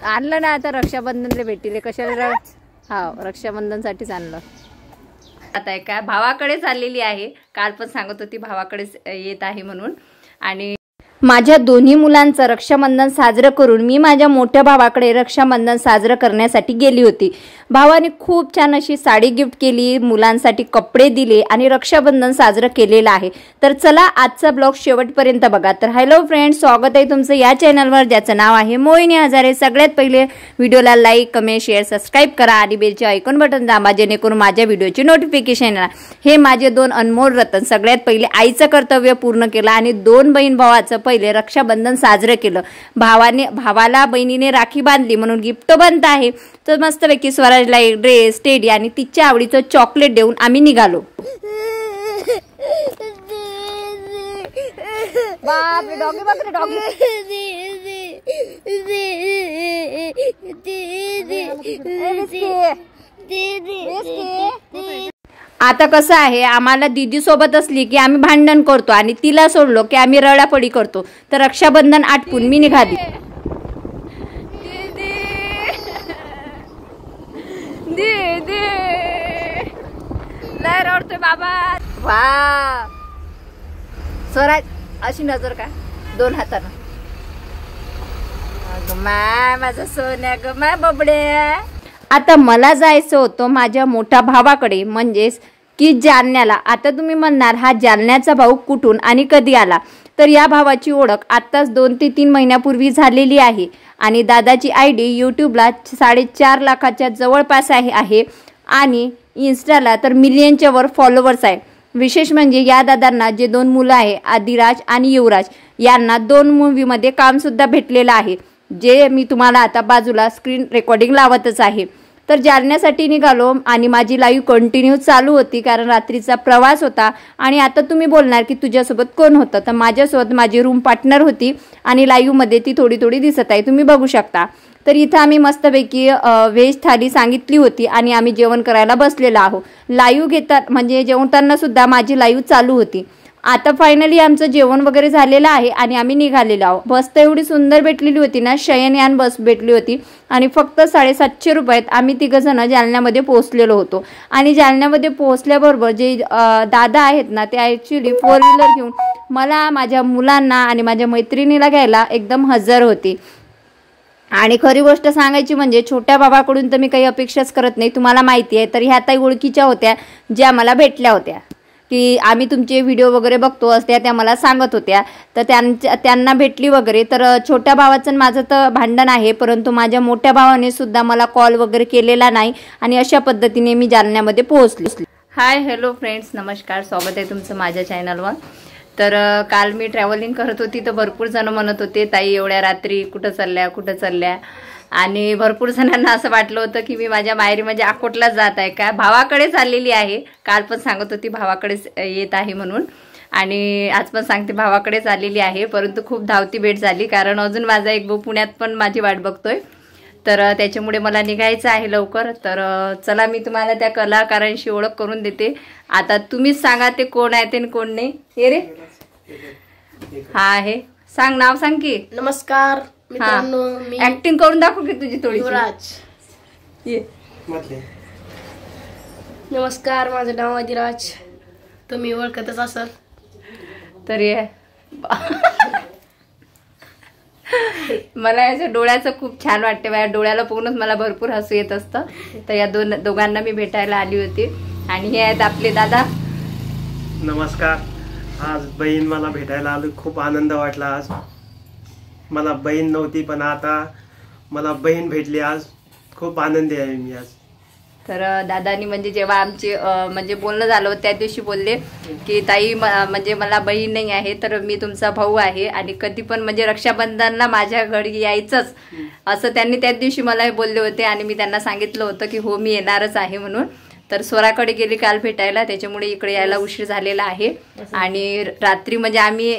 आणलं ना आता रक्षाबंधनला भेटीले कशाला हा रक्षाबंधनसाठीच आणलं. आता काय भावाकडे चाललेली आहे. काल पण सांगत होती भावाकडेच येत आहे म्हणून. आणि माझ्या दोन्ही मुलांचं रक्षाबंधन साजरं करून मी माझ्या मोठ्या भावाकडे रक्षाबंधन साजरं करण्यासाठी गेली होती. भावाने खूप छान अशी साडी गिफ्ट केली, मुलांसाठी कपडे दिले आणि रक्षाबंधन साजरं केलेलं आहे. तर चला आजचा ब्लॉग शेवटपर्यंत बघा. तर हॅलो फ्रेंड्स, स्वागत आहे तुमचं या चॅनलवर ज्याचं नाव आहे मोहिनी हजारे. सगळ्यात पहिले व्हिडिओला लाईक, कमेंट, शेअर, सबस्क्राईब करा आणि बेलचे आयकॉन बटन दाबा जेणेकरून माझ्या व्हिडिओची नोटिफिकेशन येणार. हे माझे दोन अनमोल रतन. सगळ्यात पहिले आईचं कर्तव्य पूर्ण केलं आणि दोन बहीण भावाचं पहिले रक्षाबंधन साजरं केलं. भावाला बहिणीने राखी बांधली म्हणून गिफ्ट बनत आहे. तर मस्तपैकी स्वराजला एक ड्रेस, टेडी आणि तिच्या आवडीचं चॉकलेट देऊन आम्ही निघालो. बापरे डॉगी, बापरे डॉगी. आता कसं आहे, आम्हाला दीदी सोबत असली की आम्ही भांडण करतो आणि तिला सोडलो की आम्ही रडापडी करतो. तर रक्षाबंधन आटपून मी निघाली. दीदी लय रडतोय बाबा. वा स्वराज अशी नजर का दोन हातानं. अगं माय माझा सोन्या, ग माय बबड्या. आता मला जायचं होतं माझ्या मोठ्या भावाकडे म्हणजेच की जालन्याला. आता तुम्ही म्हणणार हा जालन्याचा भाऊ कुठून आणि कधी आला. तर या भावाची ओळख आत्ताच 2 ते 3 महिन्यापूर्वी झालेली आहे आणि दादाची ID यूट्यूबला 4.5 लाखाच्या जवळपास आहे आणि इन्स्टाला तर मिलियनच्या वर फॉलोवर्स आहे. विशेष म्हणजे या दादांना जे 2 मुलं आहे आदिराज आणि युवराज यांना 2 मूव्हीमध्ये कामसुद्धा भेटलेलं आहे, जे मी तुम्हाला आता बाजूला स्क्रीन रेकॉर्डिंग लावतच आहे. तर जालन्यासाठी निघालो आणि माझी लाईव्ह कंटिन्यू चालू होती कारण रात्रीचा प्रवास होता. आणि आता तुम्ही बोलणार की तुझ्यासोबत कोण होतं. तर माझ्यासोबत माझी रूम पार्टनर होती आणि लाईव्हमध्ये ती थोडी दिसत आहे, तुम्ही बघू शकता. तर इथं आम्ही मस्तपैकी व्हेज थाली सांगितली होती आणि आम्ही जेवण करायला बसलेलो आहोत. लाईव्ह घेतात म्हणजे जेवताना सुद्धा माझी लाईव्ह चालू होती. आता फायनली आमचं जेवण वगैरे झालेलं आहे आणि आम्ही निघालेलो आहोत. बस तर एवढी सुंदर भेटलेली होती ना, शयनयान बस भेटली होती आणि फक्त 750 रुपयात आम्ही 3 जण जालन्यामध्ये पोहोचलेलो होतो. आणि जालन्यामध्ये पोहोचल्याबरोबर जे दादा आहेत ना, ते ॲक्च्युली 4 व्हीलर घेऊन मला, माझ्या मुलांना आणि माझ्या मैत्रिणीला घ्यायला एकदम हजर होती. आणि खरी गोष्ट सांगायची म्हणजे छोट्या बाबाकडून तर मी काही अपेक्षाच करत नाही, तुम्हाला माहिती आहे. तर ह्या ताई ओळखीच्या होत्या ज्या मला भेटल्या होत्या की आम्ही तुमचे व्हिडिओ वगैरे बघतो असत्या, त्या मला सांगत होत्या. तर त्यांना भेटली वगैरे. तर छोट्या भावाचं माझं तर भांडण आहे, परंतु माझ्या मोठ्या भावाने सुद्धा मला कॉल वगैरे केलेला नाही आणि अशा पद्धतीने मी जालन्यामध्ये पोहोचले. हाय हॅलो फ्रेंड्स, नमस्कार, स्वागत आहे तुमचं माझ्या चॅनलवर. तर काल मी ट्रॅव्हलिंग करत होती तर भरपूर जण म्हणत होते ताई एवढ्या रात्री कुठं चालल्या. आणि भरपूर जणांना असं वाटलं होतं की मी माझ्या माहेरी म्हणजे अकोटला जात आहे का, भावाकडे चाललेली आहे. काल पण सांगत होती भावाकडेच येत आहे म्हणून आणि आज पण सांगते भावाकडेच आलेली आहे. परंतु खूप धावती भेट झाली कारण अजून माझा एक भाऊ पुण्यात पण माझी वाट बघतोय. तर त्याच्यामुळे मला निघायचं आहे लवकर. तर चला मी तुम्हाला त्या कलाकारांशी ओळख करून देते. आता तुम्हीच सांगा ते कोण आहे ते कोण नाही. हे रे हा आहे, सांग नाव सांग की. नमस्कार मित्रांनो, मी ऍक्टिंग करून दाखव की तुझी थोडी. युवराज. नमस्कार, माझं नाव आदिराज, तुम्ही ओळखतच असाल. तर ये मला याच्या डोळ्याचं खूप छान वाटते. माझ्या डोळ्याला बघूनच मला भरपूर हसू येत असतं. तर या दोघांना मी भेटायला आली होती आणि हे आहेत आपले दादा. नमस्कार. आज बहीण मला भेटायला आलो, खूप आनंद वाटला. आज मला बहीण नव्हती पण आता मला बहीण भेटली. आज खूप आनंदी आहे मी आज. तर दादानी म्हणजे जेव्हा आमचे म्हणजे बोलणं झालं त्या दिवशी बोलले की ताई म्हणजे मला बहीण नाही आहे तर मी तुमचा भाऊ आहे आणि कधी पण म्हणजे रक्षाबंधनला माझ्या घरी यायचंच असं त्यांनी त्या दिवशी मला बोलले होते. आणि मी त्यांना सांगितलं होतं की हो मी येणारच आहे म्हणून. तर स्वराकडे गेली काल भेटायला, त्याच्यामुळे इकडे यायला उशीर झालेला आहे. आणि रात्री म्हणजे आम्ही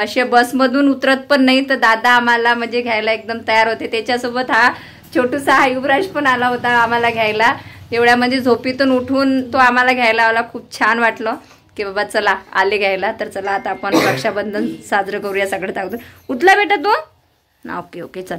असे बसमधून उतरत पण नाही तर दादा आम्हाला म्हणजे घ्यायला एकदम तयार होते. त्याच्यासोबत हा छोटूसा हा युवराज पण आला होता आम्हाला घ्यायला. एवढ्या म्हणजे झोपीतून उठून तो आम्हाला घ्यायला आला. खूप छान वाटलं की बाबा चला आले घ्यायला. तर चला आता आपण रक्षाबंधन साजरं करूया सगळं. उठला बेटा तू ना. ओके ओके चल.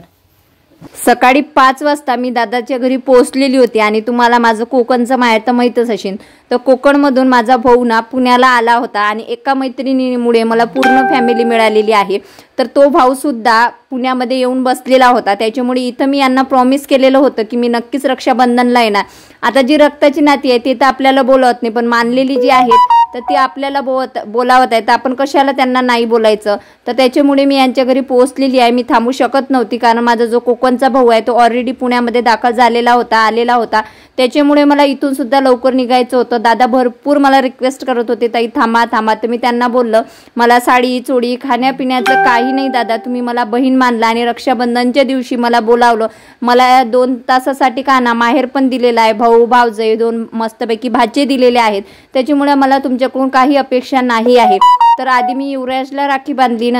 सकाळी 5 वाजता मी दादाच्या घरी पोहोचलेली होती आणि तुम्हाला माझं कोकणचं माहेर तर माहीतच असेल. तर कोकणमधून माझा भाऊ ना पुण्याला आला होता आणि एका मैत्रिणीमुळे मला पूर्ण फॅमिली मिळालेली आहे. तर तो भाऊ सुद्धा पुण्यामध्ये येऊन बसलेला होता. त्याच्यामुळे इथं मी यांना प्रॉमिस केलेलं होतं की मी नक्कीच रक्षाबंधनला येणार. आता जी रक्ताची नाती आहे ती तर आपल्याला बोलवत नाही, पण मानलेली जी आहेत तर ती आपल्याला बोलावत आहे, तर आपण कशाला त्यांना नाही बोलायचं. तर त्याच्यामुळे मी यांच्या घरी पोहोचलेली आहे. मी थांबू शकत नव्हती कारण माझा जो कोकणचा भाऊ आहे तो ऑलरेडी पुण्यामध्ये दाखल झालेला होता, आलेला होता. त्याच्यामुळे मला इथून सुद्धा लवकर निघायचं होतं. दादा भरपूर मला रिक्वेस्ट करत होते, ताई थांबा थांबा. तर मी त्यांना बोललं मला साडी चोडी खाण्यापिण्याचं काही नाही दादा, तुम्ही मला बहीण मानला आणि रक्षाबंधनच्या दिवशी मला बोलावलं. मला 2 तासासाठी का ना माहेर पण दिलेला आहे, भाऊ भावजय 2 मस्तपैकी भाचे दिलेले आहेत. त्याच्यामुळे मला तुमच्याकडून काही अपेक्षा नाही आहे. तर आधी मी युवराजला राखी बांधली,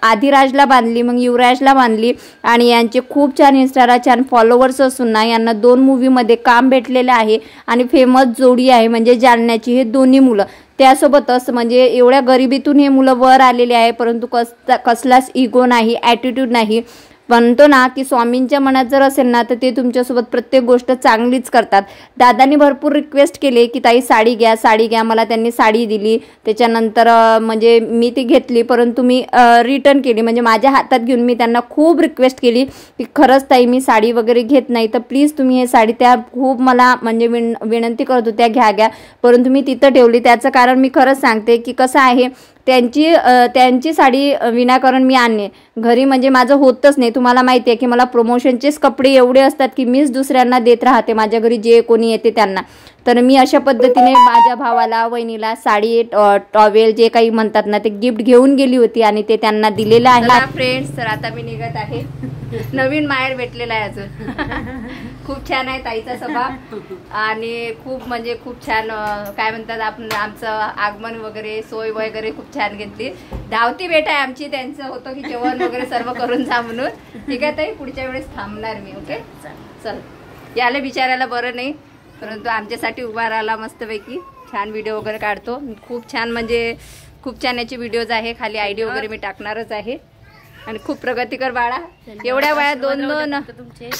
आधी राजला बांधली, मग युवराजला बांधली. आणि यांचे खूप छान इंस्टाला छान फॉलोवर्स असून ना यांना 2 मूवीमध्ये काम भेटलेलं आहे आणि फेमस जोडी आहे म्हणजे जालन्याची हे दोन्ही मुलं. त्यासोबतच म्हणजे एवढ्या गरिबीतून हे मुलं वर आलेले आहे, परंतु कसलाच इगो नाही, ॲटिट्यूड नाही. म्हणतो ना की स्वामींच्या मनात जर असेल ना तर ते तुमच्यासोबत प्रत्येक गोष्ट चांगलीच करतात. दादांनी भरपूर रिक्वेस्ट केले की ताई साडी घ्या साडी घ्या. मला त्यांनी साडी दिली. त्याच्यानंतर म्हणजे मी ती घेतली, परंतु मी रिटर्न केली. म्हणजे माझ्या हातात घेऊन मी त्यांना खूप रिक्वेस्ट केली की खरंच ताई मी साडी वगैरे घेत नाही, तर प्लीज तुम्ही हे साडी, त्या खूप मला म्हणजे विनंती करत होत्या घ्या. परंतु मी तिथं ठेवली. त्याचं कारण मी खरंच सांगते की कसं आहे, त्यांची साडी विनाकारण मी आणणे घरी म्हणजे माझं होतच नाही. तुम्हाला माहिती आहे की मला प्रमोशनचेच कपडे एवढे असतात की मीच दुसऱ्यांना देत राहते माझ्या घरी जे कोणी येते त्यांना. तर मी अशा पद्धतीने माझ्या भावाला वहिनीला साडी टॉवेल जे काही म्हणतात ना ते गिफ्ट घेऊन गेली होती आणि ते त्यांना दिलेलं आहे. फ्रेंड्स, तर आता मी निघत आहे. नवीन माहेर भेटलेला आहे अजून. खूप छान आहे ताईचा स्वभाव आणि खूप म्हणजे खूप छान काय म्हणतात आपण आमचं आगमन वगैरे सोय वगैरे खूप छान घेतली. धावती भेट आहे आमची. त्यांचं होतं की जेवण वगैरे सर्व करून जा म्हणून. ठीक आहे ताई, पुढच्या वेळेस थांबणार मी. ओके चल. याला बिचारायला बरं नाही परंतु आमच्यासाठी उभा राहिला मस्तपैकी. छान व्हिडिओ वगैरे काढतो खूप छान, म्हणजे खूप छान याचे व्हिडिओज आहे. खाली आयडी वगैरे मी टाकणारच आहे. आणि खूप प्रगती कर बाळा. एवढ्या वयात 2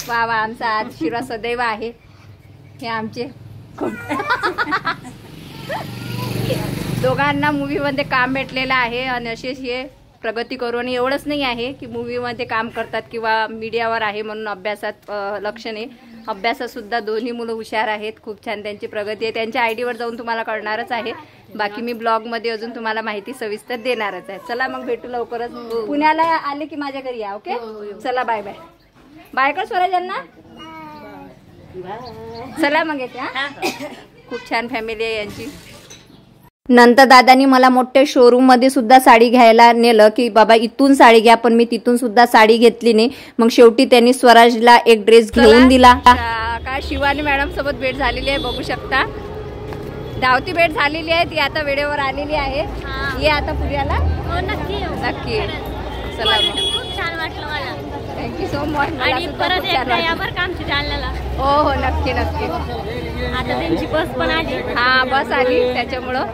वा वा. आमचा आशीर्वाद सदैव आहे. हे आमचे दोघांना मूवीमध्ये काम भेटलेलं आहे आणि असेच हे प्रगती करू. आणि एवढंच नाही आहे की मूवीमध्ये काम करतात किंवा मीडियावर आहे म्हणून अभ्यासात लक्ष नाही. अभ्यासात सुद्धा दोन्ही मुलं हुशार आहेत. खूप छान त्यांची प्रगती आहे. त्यांच्या आयडीवर जाऊन तुम्हाला कळणारच आहे. बाकी मी ब्लॉगमध्ये अजून तुम्हाला माहिती सविस्तर देणारच आहे. चला मग भेटू लवकरच. पुण्याला आले की माझ्या घरी या. ओके चला बाय बाय. बाय कर स्वराजांना. चला मग येते. खूप छान फॅमिली आहे यांची. नंतर दादानी मला मोठ्या शोरूम मध्ये सुद्धा साडी घ्यायला नेलं की बाबा इथून साडी घ्या, पण मी तिथून सुद्धा साडी घेतली नाही. मग शेवटी त्यांनी स्वराजला एक ड्रेस घेऊन दिला. काय शिवानी मॅडम सोबत भेट झालेली आहे बघू शकता. धावती भेट झालेली आहे. ती आता वेळेवर आलेली आहे. ये आता पुण्याला. नक्की नक्की. चला खूप छान वाटलं मला. Thank you so much. आणि परत आमची जालन्याला. हो हो नक्की नक्की. आता त्यांची बस पण आली. हा बस आली त्याच्यामुळं.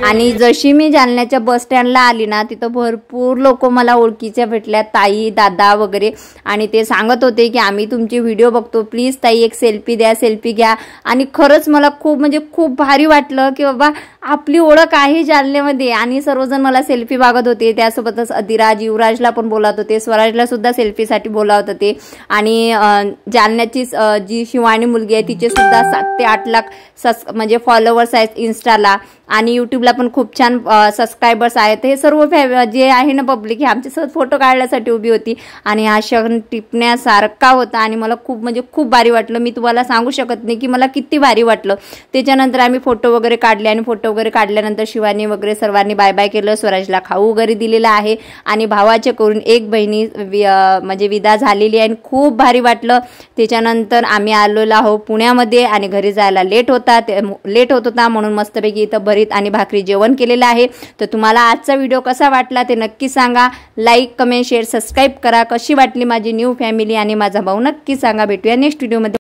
आणि जशी मी जालन्याच्या बस स्टँडला आली ना तिथं भरपूर लोक मला ओळखीच्या भेटल्या, ताई दादा वगैरे. आणि ते सांगत होते की आम्ही तुमचे व्हिडिओ बघतो, प्लीज ताई एक सेल्फी द्या सेल्फी घ्या. आणि खरंच मला खूप म्हणजे खूप भारी वाटलं की बाबा आपली ओळख आहे जालन्यामध्ये. आणि सर्वजण मला सेल्फी मागत होते. त्यासोबतच अधिराज युवराजला पण बोलावत होते, स्वराजला सुद्धा सेल्फीसाठी बोलावत होते. आणि जालन्याची जी शिवानी मुलगी आहे तिचे सुद्धा 7 ते 8 लाख म्हणजे फॉलोवर्स आहेत इन्स्टाला. आणि यूट्यूबला पण खूप छान सबस्क्रायबर्स आहेत. हे सर्व जे आहे ना पब्लिक हे आमच्यासोबत फोटो काढण्यासाठी उभी होती. आणि हा क्षण टिपण्यासारखा होता आणि मला खूप म्हणजे खूप भारी वाटलं. मी तुम्हाला सांगू शकत नाही की मला किती भारी वाटलं. त्याच्यानंतर आम्ही फोटो वगैरे काढले आणि फोटो वगैरे काढल्यानंतर शिवानी वगैरे सर्वांनी बाय बाय केलं. स्वराजला खाऊ वगैरे दिलेला आहे. आणि भावाच्या करून एक बहिणी म्हणजे विदा झालेली आहे आणि खूप भारी वाटलं. त्याच्यानंतर आम्ही आलेलो आहोत पुण्यामध्ये आणि घरी जायला लेट होत होता म्हणून मस्तपैकी इथं भरीत आणि भाकरी जेवण केलेलं आहे. तर तुम्हाला आजचा व्हिडिओ कसा वाटला ते नक्की सांगा. लाईक कमेंट शेअर सबस्क्राईब करा. कशी वाटली माझी न्यू फॅमिली आणि माझा भाऊ नक्की सांगा. भेटूया नेक्स्ट व्हिडिओमध्ये.